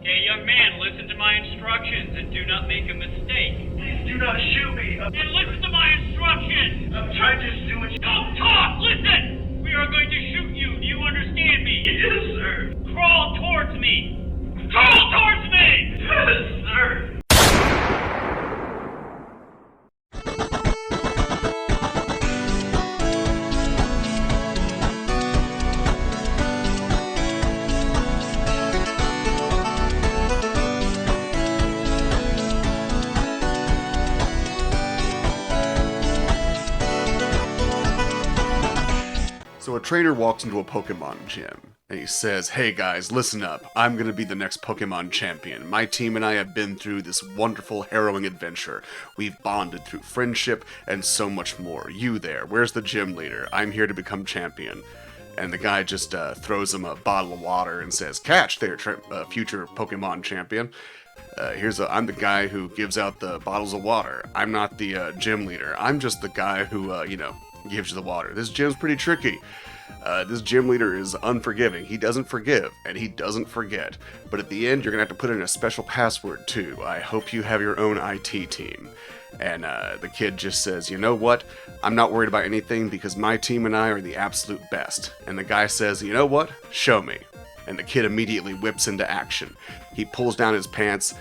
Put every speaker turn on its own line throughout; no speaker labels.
Okay, young man, listen to my instructions and do not make a mistake.
Please do not shoot me.
And listen to my instructions!
I'm trying to do what you...
Don't talk! Listen! We are going to shoot you. Do you understand me?
Yes, sir.
Crawl towards me! Crawl towards me!
Yes, sir.
So a trainer walks into a Pokemon gym, and he says, "Hey guys, listen up. I'm gonna be the next Pokemon champion. My team and I have been through this wonderful, harrowing adventure. We've bonded through friendship and so much more. You there, where's the gym leader? I'm here to become champion." And the guy just throws him a bottle of water and says, "Catch there, future Pokemon champion. I'm the guy who gives out the bottles of water. I'm not the gym leader. I'm just the guy who, gives you the water. This gym's pretty tricky. This gym leader is unforgiving. He doesn't forgive, and he doesn't forget. But at the end, you're going to have to put in a special password, too. I hope you have your own IT team." And the kid just says, "You know what? I'm not worried about anything because my team and I are the absolute best." And the guy says, "You know what? Show me." And the kid immediately whips into action. He pulls down his pants,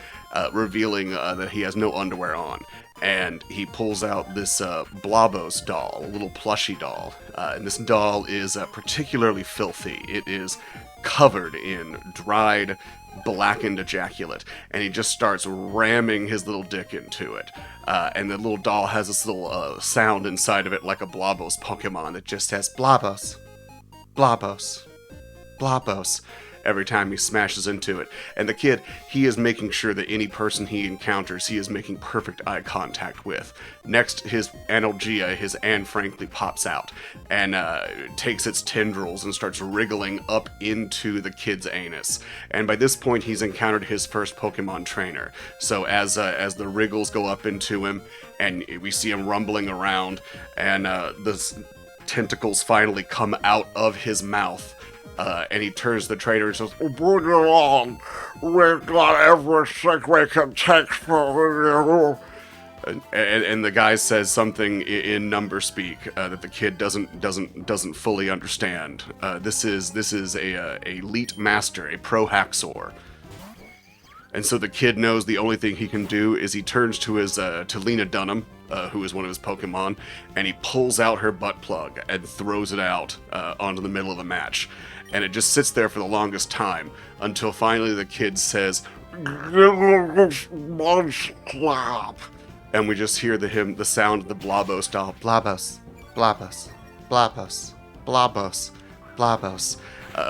revealing that he has no underwear on. And he pulls out this Blabos doll, a little plushy doll. And this doll is particularly filthy. It is covered in dried, blackened ejaculate. And he just starts ramming his little dick into it. And the little doll has this little sound inside of it like a Blabos Pokemon that just says, "Blabos, Blabos, Blabos," every time he smashes into it. And the kid, he is making sure that any person he encounters, he is making perfect eye contact with. Next, his analgeia, his Anne Frankly, pops out and takes its tendrils and starts wriggling up into the kid's anus. And by this point, he's encountered his first Pokemon trainer. So as the wriggles go up into him, and we see him rumbling around, and the tentacles finally come out of his mouth, and he turns to the trainer and says, "Bring it on! We've got everything we can take for you." And the guy says something in number speak that the kid doesn't fully understand. This is a elite master, a pro Haxor. And so the kid knows the only thing he can do is he turns to his to Lena Dunham, who is one of his Pokemon, and he pulls out her butt plug and throws it out onto the middle of the match. And it just sits there for the longest time until finally the kid says, "Clap." And we just hear the sound of the Blabos doll. Blabos, Blabos, Blabos, Blabos, Blabos.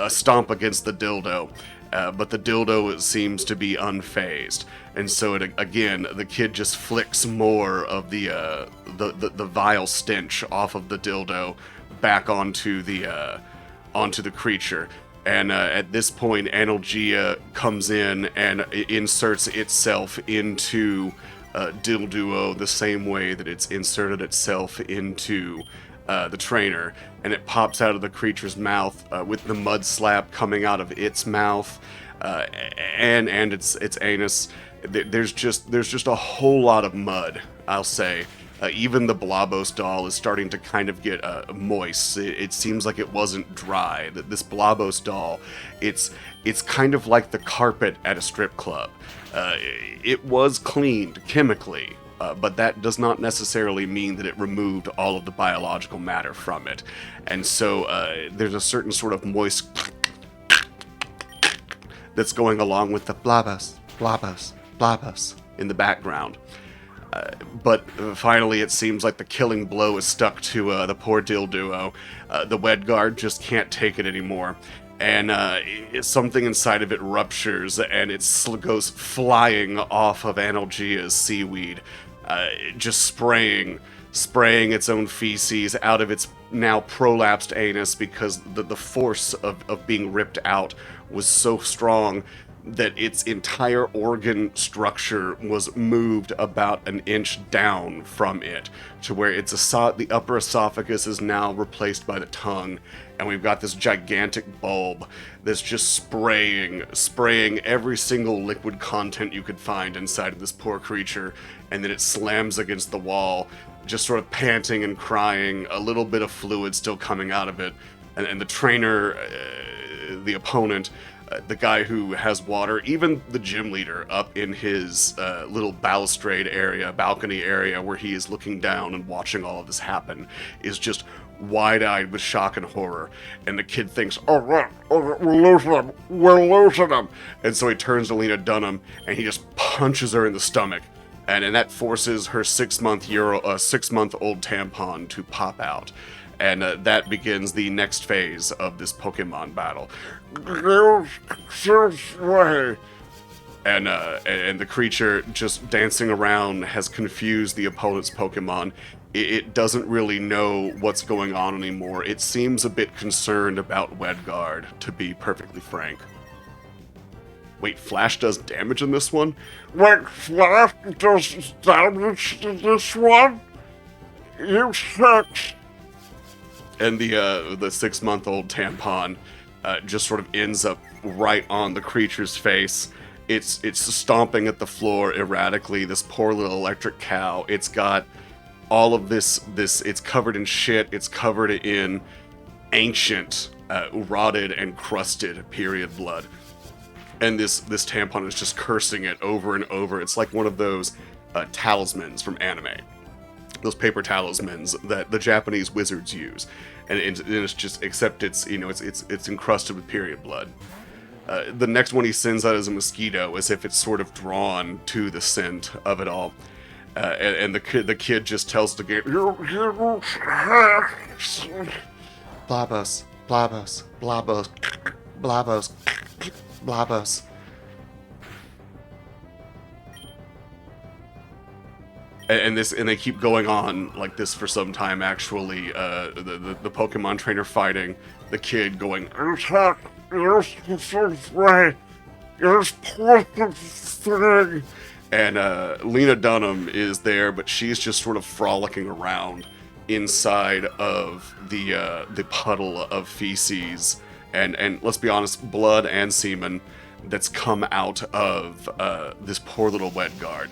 Stomp against the dildo. But the dildo seems to be unfazed. And so again, the kid just flicks more of the vile stench off of the dildo back onto the creature. And at this point, analgeia comes in and inserts itself into Dilduo the same way that it's inserted itself into the trainer, and it pops out of the creature's mouth with the mud slap coming out of its mouth and its anus. There's just a whole lot of mud, I'll say. Even the Blabos doll is starting to kind of get moist. It seems like it wasn't dry. This Blabos doll, it's kind of like the carpet at a strip club. It was cleaned chemically, but that does not necessarily mean that it removed all of the biological matter from it. And so there's a certain sort of moist that's going along with the Blabos, Blabos, Blabos in the background. But finally, it seems like the killing blow is stuck to the poor Dilduo. The Wedguard just can't take it anymore, and something inside of it ruptures, and it goes flying off of Analgea's seaweed, just spraying its own feces out of its now prolapsed anus because the force of being ripped out was so strong that its entire organ structure was moved about an inch down from it, to where the upper esophagus is now replaced by the tongue, and we've got this gigantic bulb that's just spraying every single liquid content you could find inside of this poor creature, and then it slams against the wall, just sort of panting and crying, a little bit of fluid still coming out of it, and the trainer, the opponent, the guy who has water, even the gym leader up in his little balcony area where he is looking down and watching all of this happen, is just wide-eyed with shock and horror. And the kid thinks, oh, we're losing him. And so he turns to Lena Dunham and he just punches her in the stomach. And that forces her 6-month-old tampon to pop out. And that begins the next phase of this Pokemon battle. And the creature, just dancing around, has confused the opponent's Pokemon. It doesn't really know what's going on anymore. It seems a bit concerned about Wedguard, to be perfectly frank. Wait, Flash does damage in this one?
Wait, Flash does damage to this one? You suck.
And the 6-month-old tampon just sort of ends up right on the creature's face. It's stomping at the floor erratically, this poor little electric cow. It's got all of this, it's covered in shit, it's covered in ancient, rotted and crusted period blood. And this tampon is just cursing it over and over. It's like one of those talismans from anime. Those paper talismans that the Japanese wizards use, and it's just, except it's encrusted with period blood. The next one he sends out is a mosquito, as if it's sort of drawn to the scent of it all. And the kid just tells the game, Blabos, Blabos, Blabos, Blabos, Blabos. And they keep going on like this for some time. Actually, the Pokemon trainer fighting the kid, going, and Lena Dunham is there, but she's just sort of frolicking around inside of the puddle of feces and let's be honest, blood and semen that's come out of this poor little Wedguard.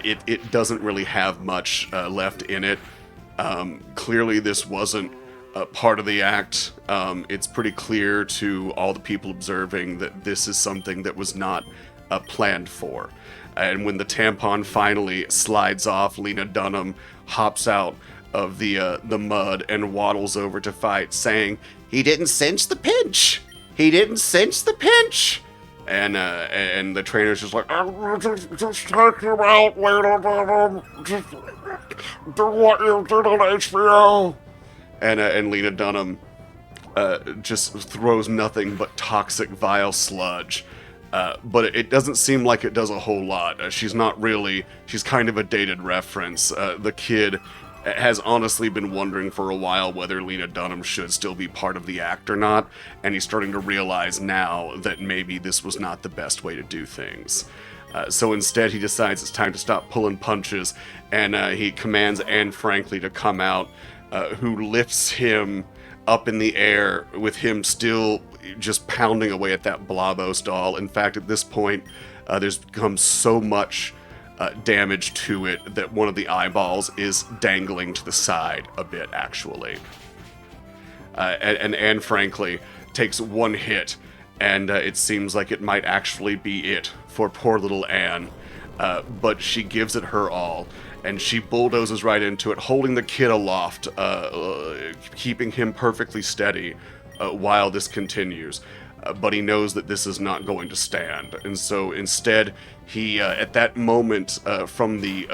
It doesn't really have much left in it. Clearly this wasn't part of the act. It's pretty clear to all the people observing that this is something that was not planned for. And when the tampon finally slides off, Lena Dunham hops out of the mud and waddles over to fight, saying, "He didn't sense the pinch! He didn't sense the pinch!" And the trainer's just like,
just take him out, Lena Dunham. Just do what you did on HBO.
And Lena Dunham just throws nothing but toxic, vile sludge. But it doesn't seem like it does a whole lot. She's kind of a dated reference. The kid has honestly been wondering for a while whether Lena Dunham should still be part of the act or not, and he's starting to realize now that maybe this was not the best way to do things. So instead he decides it's time to stop pulling punches, and he commands Anne Franklin to come out, who lifts him up in the air with him still just pounding away at that Blabos doll. In fact, at this point, there's become so much damage to it that one of the eyeballs is dangling to the side a bit, actually. And Anne Franklin takes one hit, and it seems like it might actually be it for poor little Anne. But she gives it her all, and she bulldozes right into it, holding the kid aloft, keeping him perfectly steady while this continues. But he knows that this is not going to stand, and so instead he, at that moment, from the,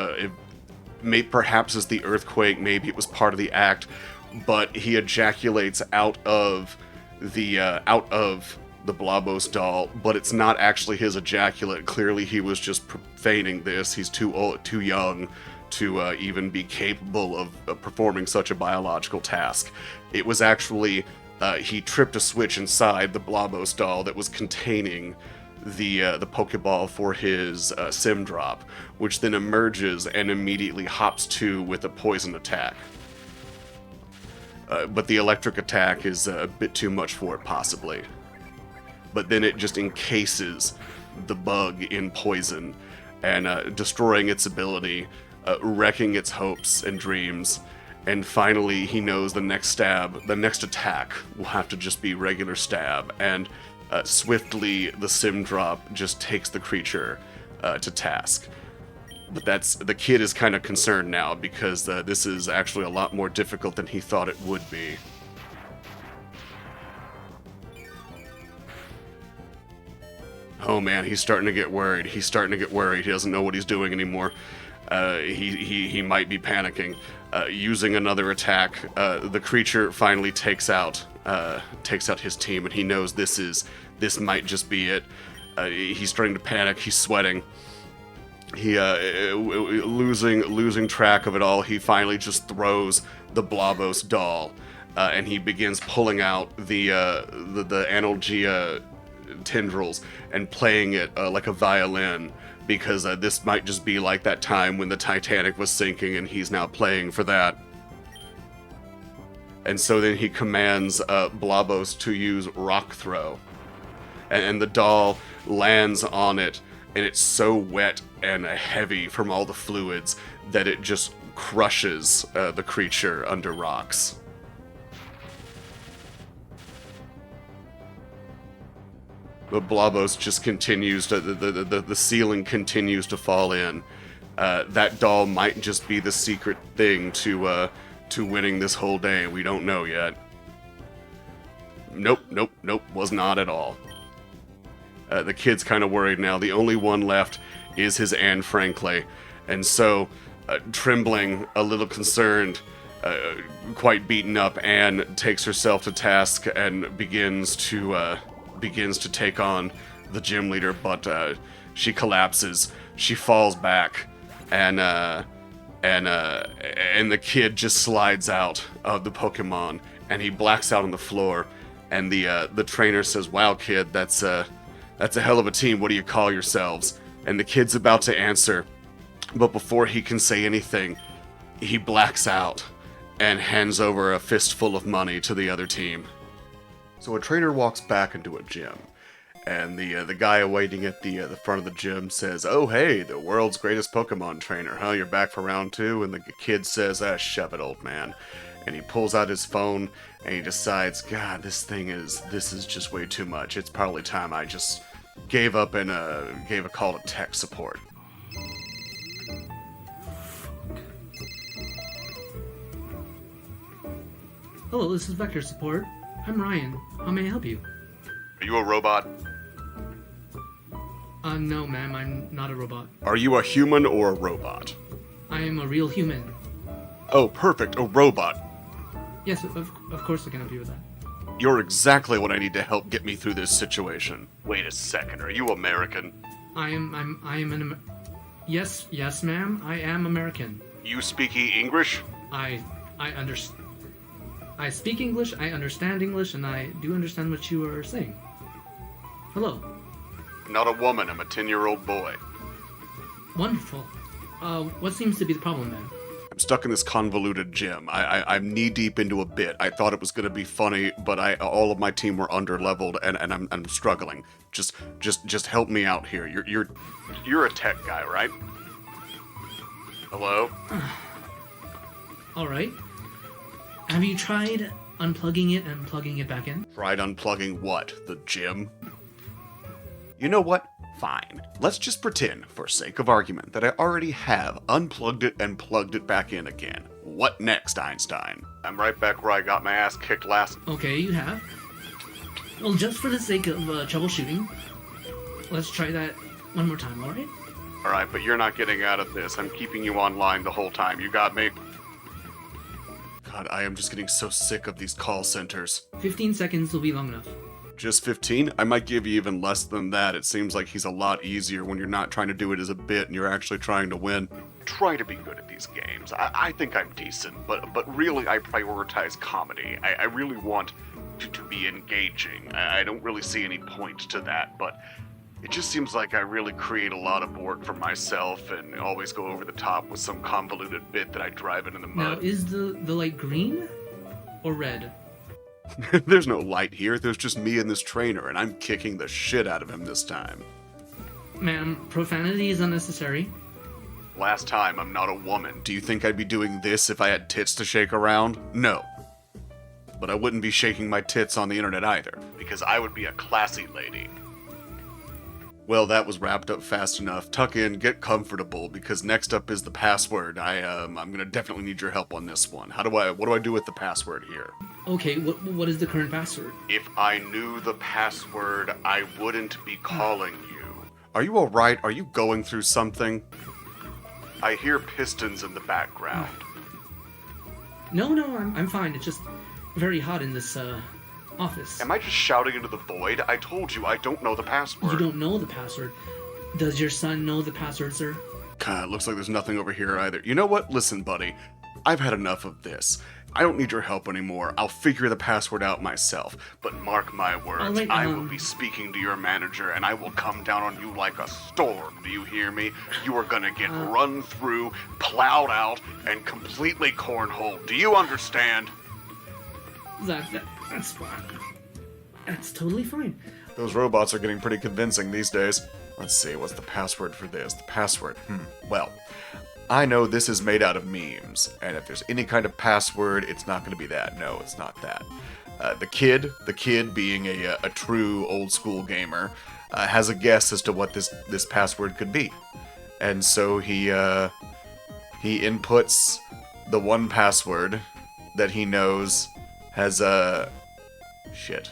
perhaps as the earthquake, maybe it was part of the act, but he ejaculates out of the Blabos doll, but it's not actually his ejaculate. Clearly he was just feigning this. He's too young to even be capable of performing such a biological task. It was actually, he tripped a switch inside the Blabos doll that was containing the Pokeball for his Sim Drop, which then emerges and immediately hops to with a poison attack. But the electric attack is a bit too much for it, possibly. But then it just encases the bug in poison, and destroying its ability, wrecking its hopes and dreams. And finally, he knows the next attack will have to just be regular stab, and swiftly the Sim Drop just takes the creature to task. But the kid is kind of concerned now, because this is actually a lot more difficult than he thought it would be. Oh man, he's starting to get worried. He doesn't know what he's doing anymore. He might be panicking. Using another attack, the creature finally takes out his team, and he knows this might just be it. He's starting to panic. He's sweating. He losing track of it all. He finally just throws the Blobos doll, and he begins pulling out the Analgia tendrils and playing it like a violin, because this might just be like that time when the Titanic was sinking, and he's now playing for that. And so then he commands Blobos to use Rock Throw, and the doll lands on it, and it's so wet and heavy from all the fluids that it just crushes the creature under rocks. But Blobos just continues to, the ceiling continues to fall in. That doll might just be the secret thing to winning this whole day. We don't know yet. Nope, was not at all. The kid's kind of worried now. The only one left is his Anne Franklin. And so, trembling, a little concerned, quite beaten up, Anne takes herself to task and begins to take on the gym leader, but she collapses. She falls back, and the kid just slides out of the Pokemon, and he blacks out on the floor. And the trainer says, "Wow, kid, that's a hell of a team. What do you call yourselves?" And the kid's about to answer, but before he can say anything, he blacks out and hands over a fistful of money to the other team. So a trainer walks back into a gym, and the guy waiting at the front of the gym says, "Oh hey, the world's greatest Pokemon trainer, huh? You're back for round 2?" And the kid says, "Shove it, old man." And he pulls out his phone, and he decides, God, this is just way too much. It's probably time I just gave up and gave a call to tech support.
Hello, this is Vector Support. I'm Ryan. How may I help you?
Are you a robot?
No, ma'am, I'm not a robot.
Are you a human or a robot?
I am a real human.
Oh, perfect, a robot.
Yes, of course I can help you with that.
You're exactly what I need to help get me through this situation. Wait a second, are you American?
Yes, ma'am, I am American.
You speak English?
I speak English, I understand English, and I do understand what you are saying. Hello.
Not a woman, I'm a 10-year-old boy.
Wonderful. What seems to be the problem then?
I'm stuck in this convoluted gym. I'm knee-deep into a bit. I thought it was going to be funny, but all of my team were under-leveled, and I'm struggling. Just help me out here. You're a tech guy, right? Hello?
Alright. Have you tried unplugging it and plugging it back in?
Tried unplugging what? The gym? You know what? Fine. Let's just pretend, for sake of argument, that I already have unplugged it and plugged it back in again. What next, Einstein? I'm right back where I got my ass kicked last...
Okay, you have. Well, just for the sake of troubleshooting, let's try that one more time, alright?
Alright, but you're not getting out of this. I'm keeping you online the whole time. You got me? God, I am just getting so sick of these call centers.
15 seconds will be long enough.
Just 15? I might give you even less than that. It seems like he's a lot easier when you're not trying to do it as a bit and you're actually trying to win. Try to be good at these games. I think I'm decent, but really I prioritize comedy. I really want to be engaging. I don't really see any point to that, but It just seems like I really create a lot of work for myself and always go over the top with some convoluted bit that I drive into the
Now,
mud.
is the light green or red?
There's no light here, there's just me and this trainer, and I'm kicking the shit out of him this time.
Ma'am, profanity is unnecessary.
Last time, I'm not a woman. Do you think I'd be doing this if I had tits to shake around? No. But I wouldn't be shaking my tits on the internet either, because I would be a classy lady. Well, that was wrapped up fast enough. Tuck in, get comfortable, because next up is the password. I'm gonna definitely need your help on this one. What do I do with the password here?
Okay, what is the current password?
If I knew the password, I wouldn't be calling you. Are you alright? Are you going through something? I hear pistons in the background.
No, I'm fine. It's just very hot in this office.
Am I just shouting into the void? I told you I don't know the password.
You don't know the password. Does your son know the password, sir?
God, looks like there's nothing over here either. You know what? Listen, buddy. I've had enough of this. I don't need your help anymore. I'll figure the password out myself. But mark my words,
Alright,
I will be speaking to your manager and I will come down on you like a storm. Do you hear me? You are gonna get run through, plowed out, and completely cornholed. Do you understand?
That's fine. That's totally fine.
Those robots are getting pretty convincing these days. Let's see, what's the password for this? The password, well, I know this is made out of memes, and if there's any kind of password, it's not going to be that. No, it's not that. The kid being a true old school gamer, has a guess as to what this password could be. And so he inputs the one password that he knows has shit.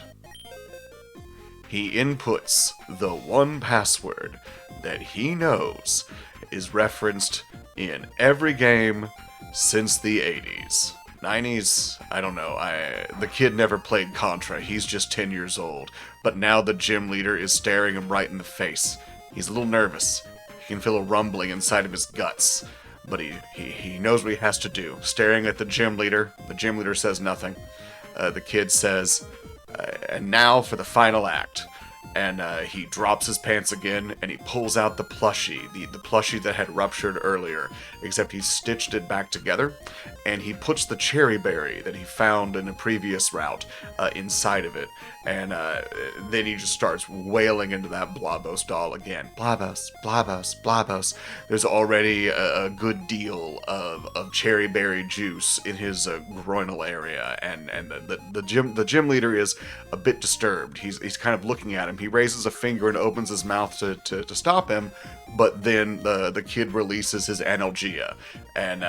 He inputs the one password that he knows is referenced in every game since the 80s. 90s? I don't know. The kid never played Contra. He's just 10 years old. But now the gym leader is staring him right in the face. He's a little nervous. He can feel a rumbling inside of his guts. But he knows what he has to do. Staring at the gym leader says nothing. The kid says, and now for the final act. And he drops his pants again, and he pulls out the plushie, the plushie that had ruptured earlier, except he stitched it back together, and he puts the cherry berry that he found in a previous route inside of it, and then he just starts wailing into that Blabos doll again. Blabos, Blabos, Blabos. There's already a good deal of cherry berry juice in his groinal area, and the gym leader is a bit disturbed. He's kind of looking at him. He raises a finger and opens his mouth to stop him, but then the kid releases his analgesia, and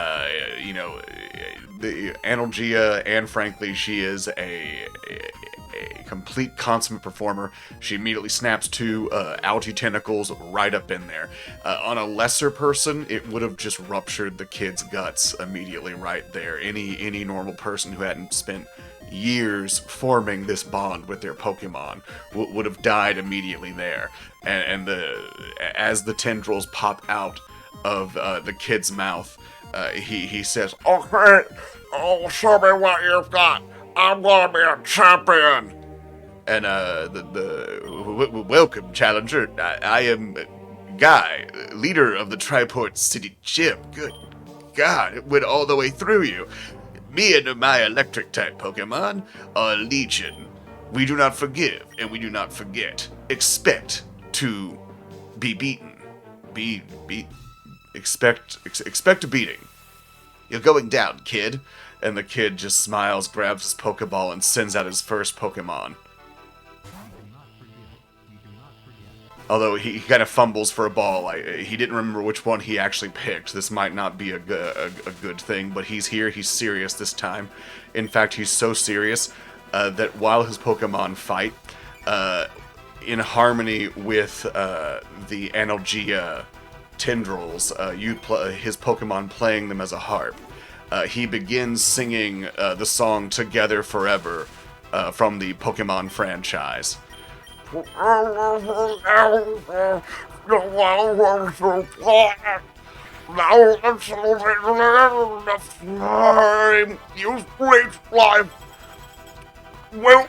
the analgesia, and frankly, she is a complete consummate performer. She immediately snaps two outie tentacles right up in there. On a lesser person, it would have just ruptured the kid's guts immediately right there. Any normal person who hadn't spent years forming this bond with their Pokemon would have died immediately there. And as the tendrils pop out of the kid's mouth, he says,
Okay, show me what you've got. I'm gonna be a champion.
and welcome, challenger. I am Guy, leader of the Triport City Gym. Good God, it went all the way through you. Me and my electric-type Pokemon are Legion. We do not forgive, and we do not forget. Expect to be beaten. Expect a beating. You're going down, kid. And the kid just smiles, grabs his Pokeball, and sends out his first Pokemon. Although he kind of fumbles for a ball. He didn't remember which one he actually picked. This might not be a good thing, but he's here. He's serious this time. In fact, he's so serious that while his Pokemon fight, in harmony with the Analgeia tendrils, his Pokemon playing them as a harp, he begins singing the song Together Forever from the Pokemon franchise.
Now let's the flame. You sweet life will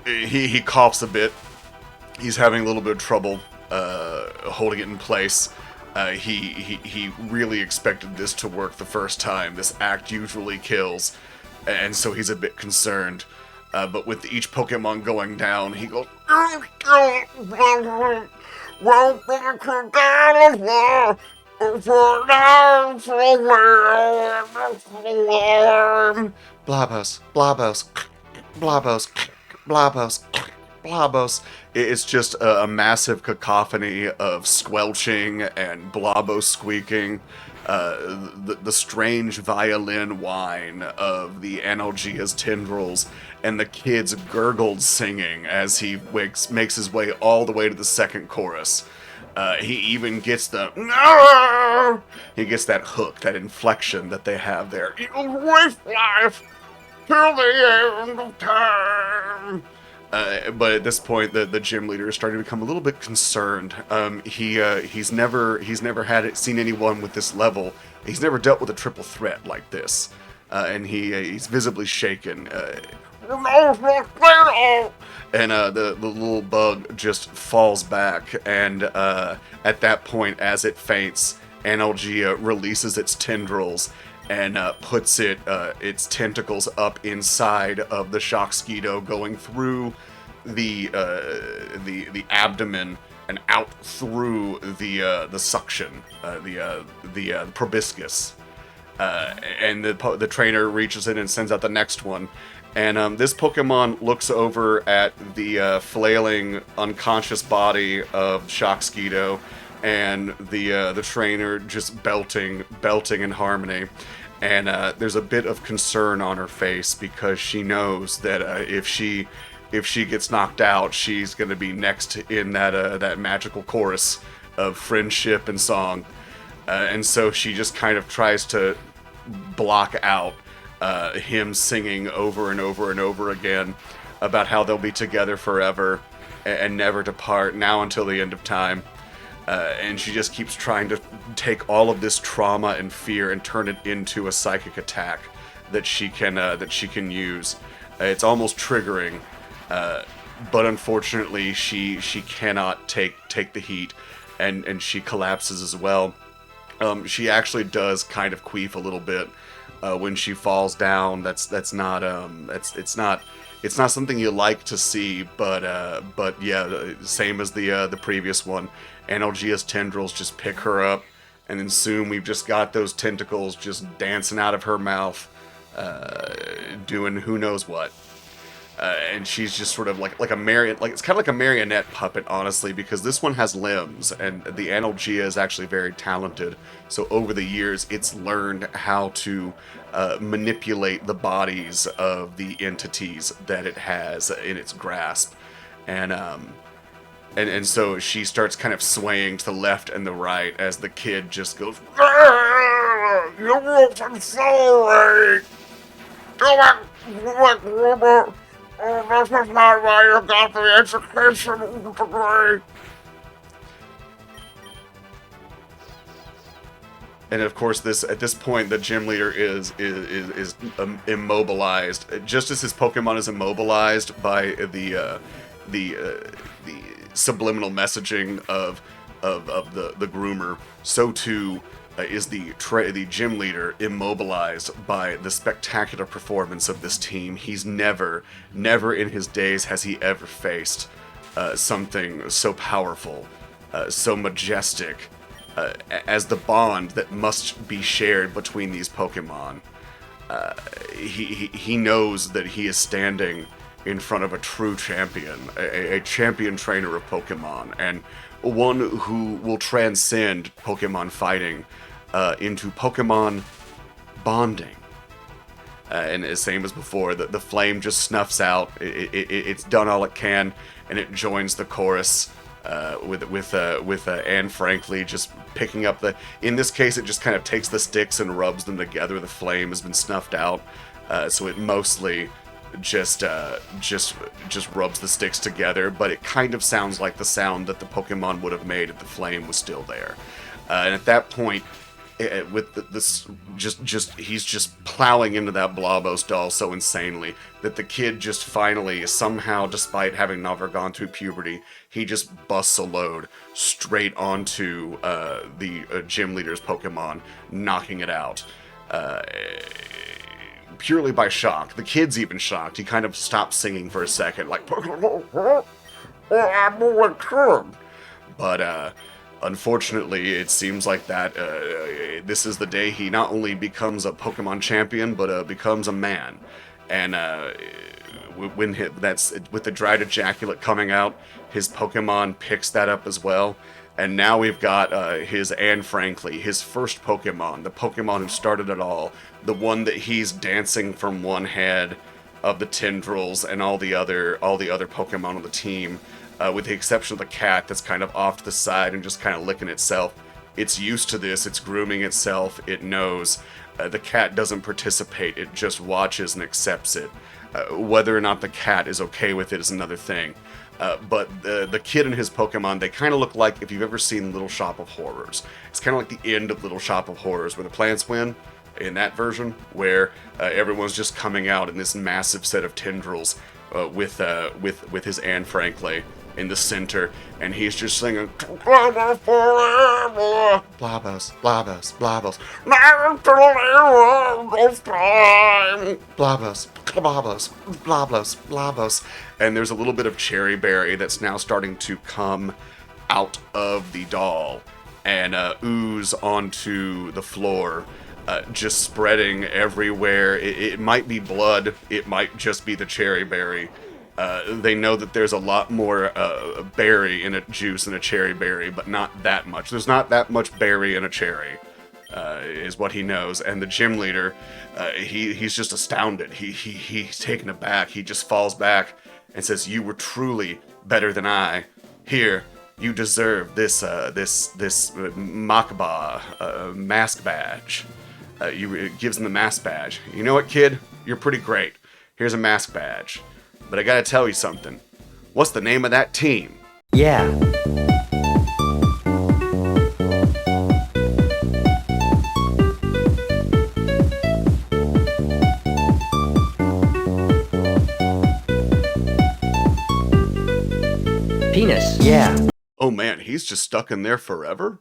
be.
He coughs a bit, he's having a little bit of trouble holding it in place. He really expected this to work the first time. This act usually kills, and so he's a bit concerned. But with each Pokemon going down, he goes, Blabos, Blabos, Blabos, Blabos, Blabos. It's just a massive cacophony of squelching and Blabos squeaking. The strange violin whine of the Analgea's tendrils, and the kid's gurgled singing as he makes his way all the way to the second chorus. He even gets the no! He gets that hook, that inflection that they have there. You'll waste life till the end of time. But at this point, the gym leader is starting to become a little bit concerned. He's never seen anyone with this level. He's never dealt with a triple threat like this, and he's visibly shaken. And the little bug just falls back, and at that point, as it faints, Analgea releases its tendrils and puts its tentacles up inside of the Shockskeeto, going through the abdomen and out through the suction, the proboscis. And the trainer reaches in and sends out the next one. And this Pokemon looks over at the flailing, unconscious body of Shockskeeto, and the trainer just belting in harmony. And there's a bit of concern on her face because she knows that if she gets knocked out, she's going to be next in that magical chorus of friendship and song. And so she just kind of tries to block out him singing over and over and over again about how they'll be together forever and never depart, now until the end of time. And she just keeps trying to take all of this trauma and fear and turn it into a psychic attack that she can use. It's almost triggering, but unfortunately she cannot take the heat, and she collapses as well. She actually does kind of queef a little bit when she falls down. It's not something you like to see, but yeah, same as the previous one. Analgea's tendrils just pick her up, and then soon we've just got those tentacles just dancing out of her mouth, doing who knows what. And she's just sort of like a it's kind of like a marionette puppet, honestly, because this one has limbs, and the Analgea is actually very talented. So over the years, it's learned how to manipulate the bodies of the entities that it has in its grasp, and so she starts kind of swaying to the left and the right as the kid just goes,
You will consolidate! This is not why you got the education degree.
and of course at this point the gym leader is immobilized, just as his Pokemon is immobilized by the subliminal messaging of the groomer. So too is the gym leader immobilized by the spectacular performance of this team. He's never in his days has he ever faced something so powerful, so majestic, as the bond that must be shared between these Pokemon. He knows that he is standing in front of a true champion, a champion trainer of Pokemon, and one who will transcend Pokemon fighting into Pokemon bonding. And the same as before, the flame just snuffs out. It's done all it can, and it joins the chorus with Anne Frankly just picking up in this case, it just kind of takes the sticks and rubs them together. The flame has been snuffed out, so it mostly just rubs the sticks together, but it kind of sounds like the sound that the Pokemon would have made if the flame was still there. And at that point, with he's just plowing into that Blabos doll so insanely that the kid just finally, somehow, despite having never gone through puberty, he just busts a load straight onto the gym leader's Pokemon, knocking it out. Purely by shock. The kid's even shocked. He kind of stops singing for a second, like,
I'm only kid.
but unfortunately, it seems like that this is the day he not only becomes a Pokemon champion, but becomes a man. And with the dried ejaculate coming out, his Pokemon picks that up as well. And now we've got his Anne Frankly, his first Pokemon, the Pokemon who started it all, the one that he's dancing from one head of the tendrils and all the other Pokemon on the team, with the exception of the cat that's kind of off to the side and just kind of licking itself. It's used to this, it's grooming itself, it knows. The cat doesn't participate, it just watches and accepts it. Whether or not the cat is okay with it is another thing. But the kid and his Pokemon, they kind of look like, if you've ever seen Little Shop of Horrors. It's kind of like the end of Little Shop of Horrors, where the plants win, in that version, where everyone's just coming out in this massive set of tendrils with his Anne Frankly in the center, and he's just singing,
Together forever.
Blabos, Blabos, Blabos,
Now to the end of time.
Blabos, Blabos, Blabos, Blabos. And there's a little bit of cherry berry that's now starting to come out of the doll and ooze onto the floor, just spreading everywhere. It might be blood, it might just be the cherry berry. They know that there's a lot more berry in a juice in a cherry berry, but not that much. There's not that much berry in a cherry, is what he knows. And the gym leader, he's just astounded. He's taken aback. He just falls back and says, "You were truly better than I. Here, you deserve this Makba mask badge." Gives him the mask badge. "You know what, kid? You're pretty great. Here's a mask badge. But I gotta tell you something. What's the name of that team?"
Yeah. Penis. Yeah.
Oh man, he's just stuck in there forever?